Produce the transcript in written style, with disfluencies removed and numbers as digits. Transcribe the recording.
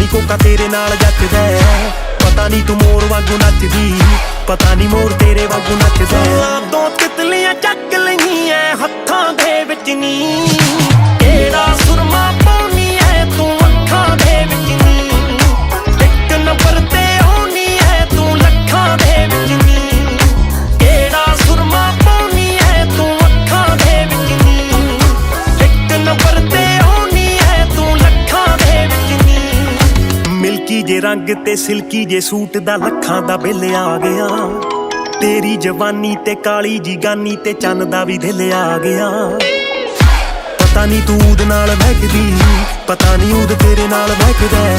ਨਹੀਂ ਕੋਕਾ ਤੇਰੇ ਨਾਲ ਜੱਚਦਾ, ਪਤਾ ਨਹੀਂ ਤੂੰ ਮੋਰ ਵਾਂਗੂ ਨੱਚਦੀ, ਪਤਾ ਨਹੀਂ ਮੋਰ ਤੇਰੇ ਵਾਂਗੂ ਨੱਚਦਾ। ਦੋ ਤਿਤਲੀਆਂ ਚੱਕ ਲਈਆਂ ਹੱਥਾਂ ਦੇ ਵਿੱਚ ਨੀ, ਕਿਹੜਾ ਸੁਰਮਾ ਪਾਉਣੀ ਐ ਤੂੰ ਅੱਖਾਂ ਦੇ ਵਿੱਚ ਨੀ, ਇੱਕ ਨੰਬਰ ਤੇ ਆਉਣੀ ਐ ਤੂੰ ਲੱਖਾਂ ਦੇ ਵਿੱਚ ਨੀ, ਕਿਹੜਾ ਸੁਰਮਾ ਪਾਉਣੀ ਐ ਤੂੰ ਅੱਖਾਂ ਦੇ ਵਿੱਚ ਨੀ, ਇੱਕ ਨੰਬਰ ਤੇ ਆਉਣੀ ਐ ਤੂੰ ਲੱਖਾਂ ਦੇ ਵਿੱਚ ਨੀ। ਮਿਲਕੀ ਜੇ ਰੰਗ ਤੇ ਸਿਲਕੀ ਜੇ ਸੂਟ ਦਾ ਲੱਖਾਂ ਦਾ ਬਿੱਲ ਆ ਗਿਆ, ਤੇਰੀ ਜਵਾਨੀ ਤੇ ਕਾਲੀ ਜੀ ਗਾਨੀ ਤੇ ਚੰਨ ਦਾ ਵੀ ਦਿਲ ਆ ਗਿਆ। ਪਤਾ ਨਹੀਂ ਤੂੰ ਉਹਦੇ ਨਾਲ ਬਹਿਕਦੀ, ਪਤਾ ਨਹੀਂ ਉਹਦੇ ਤੇਰੇ ਨਾਲ ਬਹਿਕਦਾ।